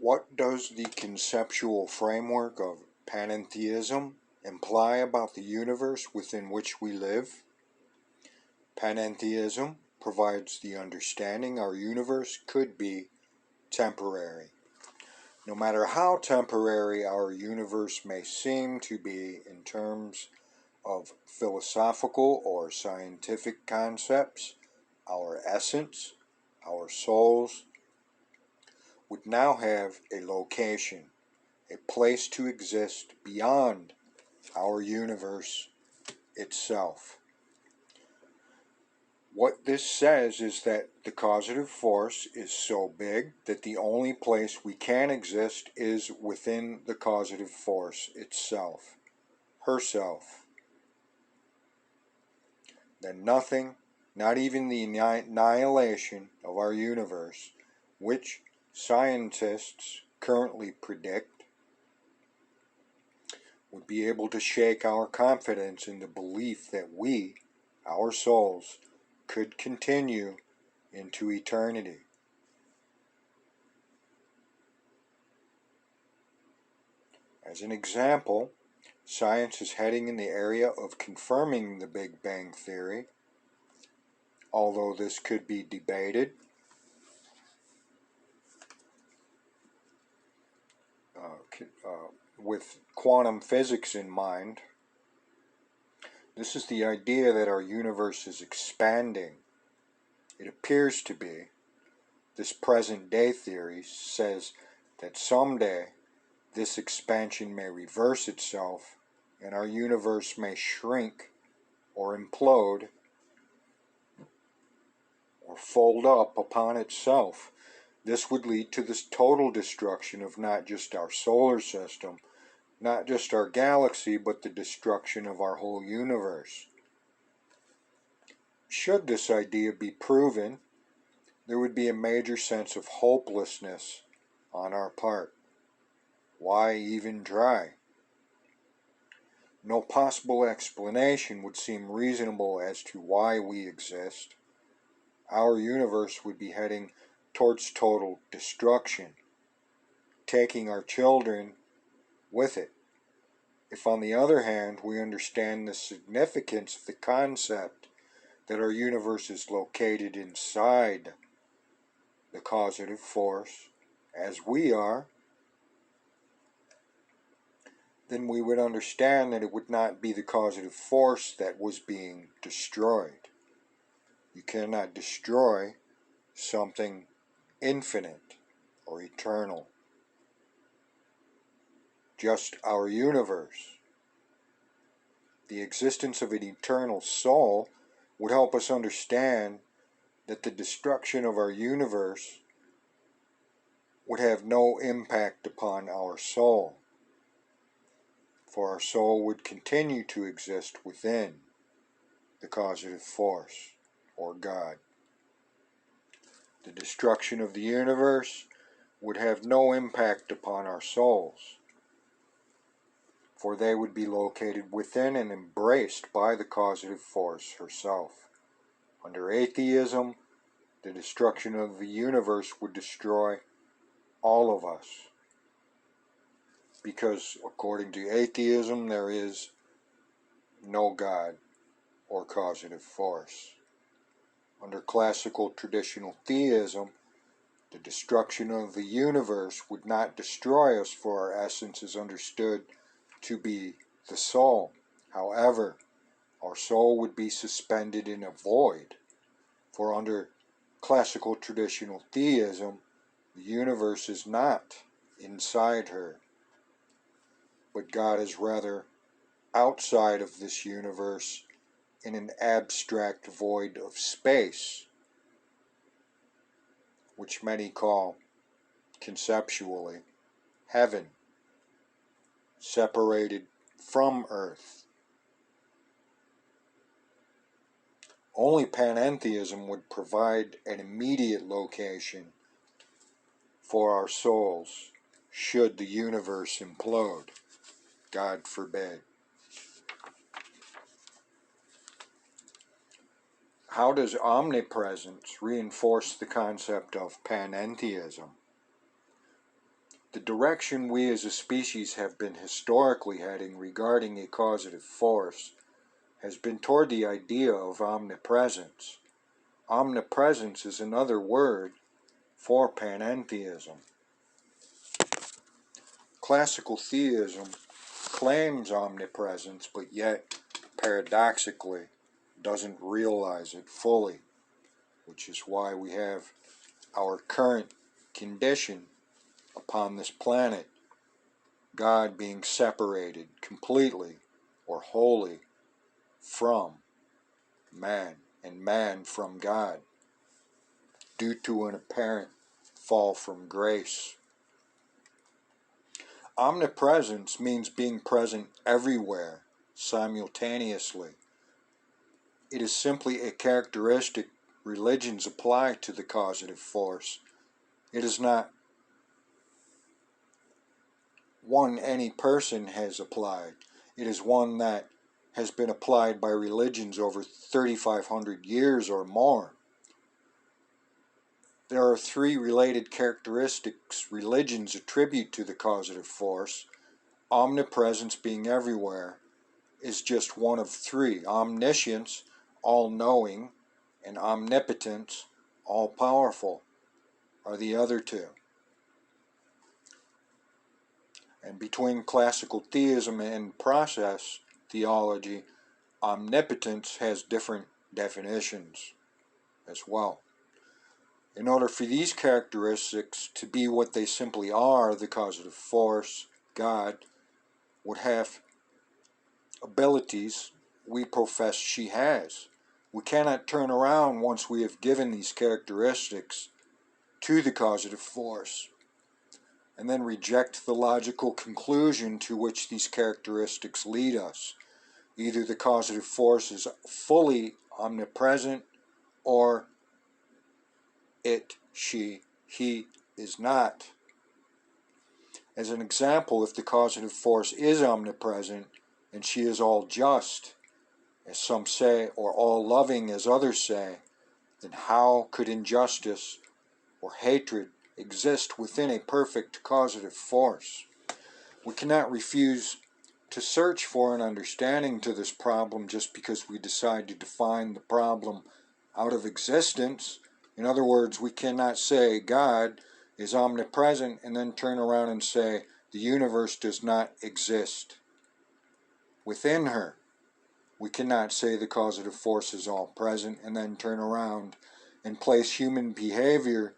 What does the conceptual framework of panentheism imply about the universe within which we live? Panentheism provides the understanding our universe could be temporary. No matter how temporary our universe may seem to be in terms of philosophical or scientific concepts, our essence, our souls, would now have a location, a place to exist beyond our universe itself. What this says is that the causative force is so big that the only place we can exist is within the causative force itself, herself. Then nothing, not even the annihilation of our universe, which scientists currently predict, would be able to shake our confidence in the belief that we, our souls, could continue into eternity. As an example, science is heading in the area of confirming the Big Bang Theory, although this could be debated. With quantum physics in mind. This is the idea that our universe is expanding. It appears to be. This present-day theory says that someday this expansion may reverse itself and our universe may shrink or implode or fold up upon itself. This would lead to this total destruction of not just our solar system, not just our galaxy, but the destruction of our whole universe. Should this idea be proven, there would be a major sense of hopelessness on our part. Why even try? No possible explanation would seem reasonable as to why we exist. Our universe would be heading towards total destruction, taking our children with it. If, on the other hand, we understand the significance of the concept that our universe is located inside the causative force, as we are, then we would understand that it would not be the causative force that was being destroyed. You cannot destroy something infinite or eternal. Just our universe. The existence of an eternal soul would help us understand that the destruction of our universe would have no impact upon our soul, for our soul would continue to exist within the causative force, or God. The destruction of the universe would have no impact upon our souls, for they would be located within and embraced by the causative force herself. Under atheism, the destruction of the universe would destroy all of us, because according to atheism there is no God or causative force. Under classical traditional theism, the destruction of the universe would not destroy us, for our essence is understood to be the soul. However, our soul would be suspended in a void, for under classical traditional theism, the universe is not inside her, but God is rather outside of this universe in an abstract void of space, which many call, conceptually, heaven, separated from earth. Only panentheism would provide an immediate location for our souls should the universe implode. God forbid. How does omnipresence reinforce the concept of panentheism? The direction we as a species have been historically heading regarding a causative force has been toward the idea of omnipresence. Omnipresence is another word for panentheism. Classical theism claims omnipresence, but yet, paradoxically, doesn't realize it fully, which is why we have our current condition upon this planet, God being separated completely or wholly from man, and man from God, due to an apparent fall from grace. Omnipresence means being present everywhere, simultaneously. It is simply a characteristic religions apply to the causative force. It is not one any person has applied. It is one that has been applied by religions over 3,500 years or more. There are three related characteristics religions attribute to the causative force. Omnipresence, being everywhere, is just one of three. Omniscience, all-knowing, and omnipotence, all-powerful, are the other two. And between classical theism and process theology, omnipotence has different definitions as well. In order for these characteristics to be what they simply are, the causative force, God, would have abilities we profess she has. We cannot turn around once we have given these characteristics to the causative force and then reject the logical conclusion to which these characteristics lead us. Either the causative force is fully omnipresent, or it, she, he is not. As an example, if the causative force is omnipresent and she is all just, as some say, or all loving as others say, then how could injustice or hatred exist within a perfect causative force? We cannot refuse to search for an understanding to this problem just because we decide to define the problem out of existence. In other words, we cannot say God is omnipresent and then turn around and say the universe does not exist within her. We cannot say the causative force is all present and then turn around and place human behavior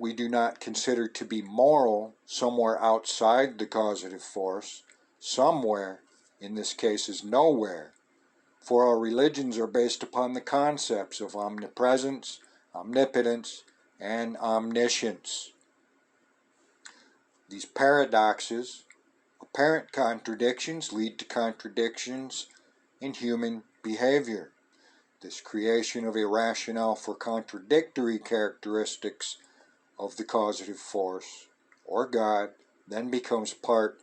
we do not consider to be moral somewhere outside the causative force. Somewhere, in this case, is nowhere. For our religions are based upon the concepts of omnipresence, omnipotence, and omniscience. These paradoxes, apparent contradictions, lead to contradictions in human behavior. This creation of a rationale for contradictory characteristics of the causative force, or God, then becomes part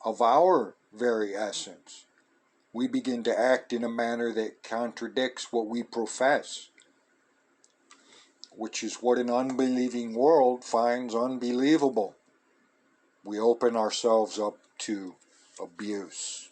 of our very essence. We begin to act in a manner that contradicts what we profess, which is what an unbelieving world finds unbelievable. We open ourselves up to abuse.